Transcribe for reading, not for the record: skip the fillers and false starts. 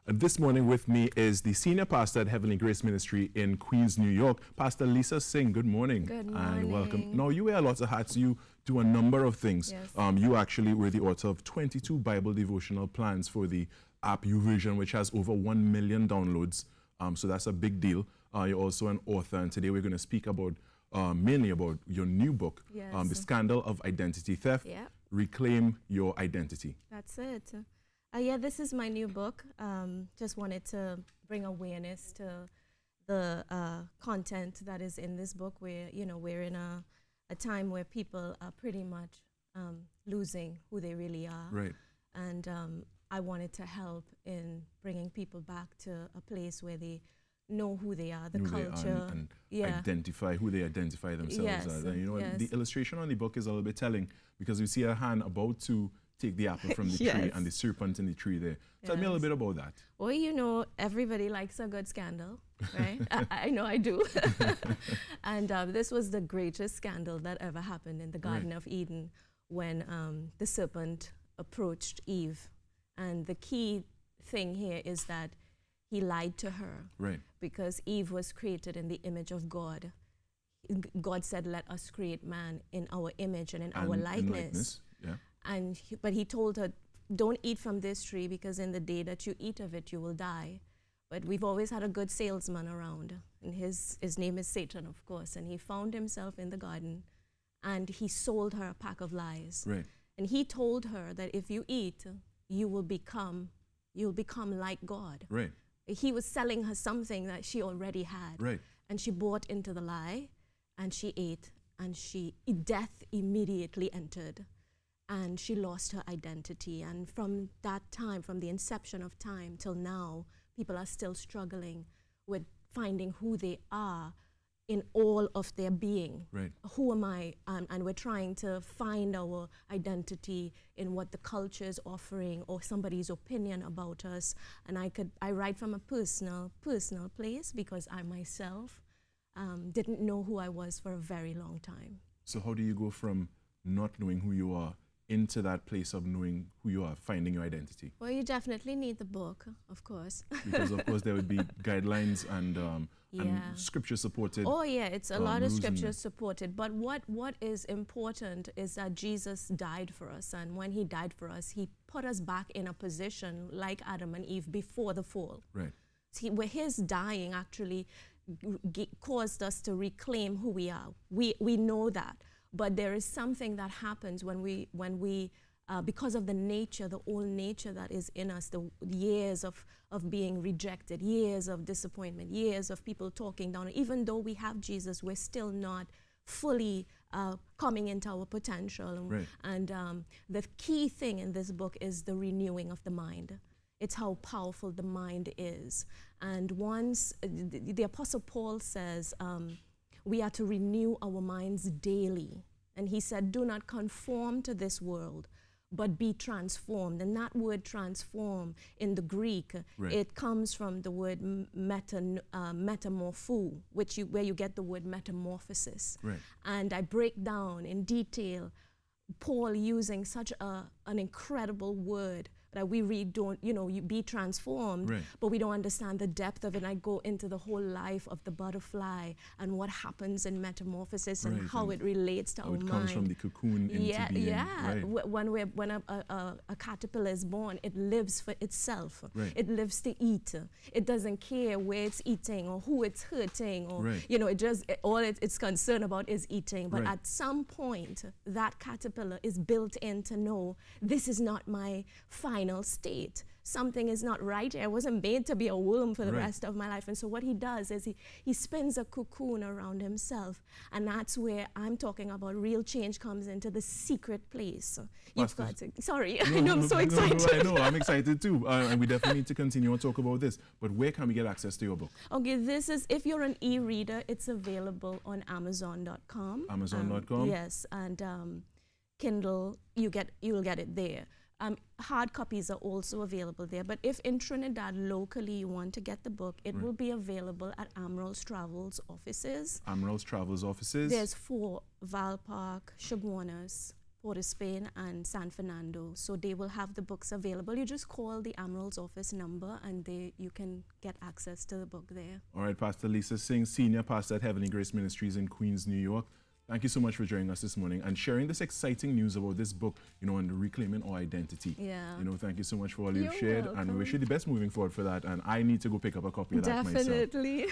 And this morning with me is the senior pastor at Heavenly Grace Ministry in Queens, New York, Pastor Lisa Singh. Good morning. Good morning. And welcome. Now, you wear lots of hats. You do a number of things. Yes. You actually were the author of 22 Bible devotional plans for the app YouVersion, which has over 1 million downloads. So that's a big deal. You're also an author, and today we're going to speak about mainly about your new book, Yes. The Scandal of Identity Theft, Yep. Reclaim Your Identity. That's it. Yeah, this is my new book. Just wanted to bring awareness to the content that is in this book. Where we're in a time where people are pretty much losing who they really are. Right. And I wanted to help in bringing people back to a place where they know who they are, the Who culture, they are and yeah, identify who they identify themselves Yes, as. And yes. the illustration on the book is a little bit telling, because you see a hand about to take the apple from the tree Yes. and the serpent in the tree there. Tell me a little Yes. bit about that. Well, everybody likes a good scandal, right? I know I do. And this was the greatest scandal that ever happened in the Garden of Eden when the serpent approached Eve. And the key thing here is that he lied to her. Right. Because Eve was created in the image of God. God said, let us create man in our image and in our likeness. Yeah. But he told her, don't eat from this tree, because in the day that you eat of it, you will die. But we've always had a good salesman around, and his name is Satan, of course. And he found himself in the garden, and he sold her a pack of lies. Right. And he told her that if you eat, you'll become like God. Right. He was selling her something that she already had. Right. And she bought into the lie, and she ate, and death immediately entered. And she lost her identity. And from that time, from the inception of time till now, people are still struggling with finding who they are in all of their being. Right. Who am I? And we're trying to find our identity in what the culture is offering or somebody's opinion about us. And I write from a personal place, because I myself didn't know who I was for a very long time. So how do you go from not knowing who you are into that place of knowing who you are, finding your identity? Well, you definitely need the book, of course. Because of course there would be guidelines and scripture supported. Oh yeah, it's a lot of rules scripture supported. But what is important is that Jesus died for us, and when he died for us, he put us back in a position like Adam and Eve before the fall. Right. See, where his dying actually caused us to reclaim who we are. We know that. But there is something that happens when we because of the old nature that is in us, the years of being rejected, years of disappointment, years of people talking down. Even though we have Jesus, we're still not fully coming into our potential. Right. And the key thing in this book is the renewing of the mind. It's how powerful the mind is. And once the Apostle Paul says, we are to renew our minds daily. And he said, do not conform to this world, but be transformed. And that word transform in the Greek, right, it comes from the word metamorpho, where you get the word metamorphosis. Right. And I break down in detail Paul using such an incredible word that we read, you be transformed, right, but we don't understand the depth of it. And I go into the whole life of the butterfly and what happens in metamorphosis, right, and how it relates to our mind. It comes from the cocoon into being. Yeah. Right. When a caterpillar is born, it lives for itself. Right. It lives to eat. It doesn't care where it's eating or who it's hurting, or right, all it's concerned about is eating. But right, at some point, that caterpillar is built in to know, this is not my final state. Something is not right. I wasn't made to be a worm for the right, rest of my life. And so what he does is he spins a cocoon around himself. And that's where I'm talking about real change comes into the secret place. You've got to, sorry, I know I'm so excited. No, I know, I'm excited too. And we definitely need to continue and talk about this. But where can we get access to your book? Okay, this is, if you're an e-reader, it's available on Amazon.com. Amazon.com? Yes, and Kindle, you'll get it there. Hard copies are also available there. But if in Trinidad locally you want to get the book, it will be available at Amrose Travels offices. Amrose Travels offices? There's 4, Val Park, Chaguanas, Port of Spain, and San Fernando. So they will have the books available. You just call the Admiral's office number and you can get access to the book there. All right, Pastor Lisa Singh, Senior Pastor at Heavenly Grace Ministries in Queens, New York. Thank you so much for joining us this morning and sharing this exciting news about this book, and reclaiming our identity. Yeah. Thank you so much for all you've shared. Welcome. And we wish you the best moving forward for that. And I need to go pick up a copy of that myself. Definitely.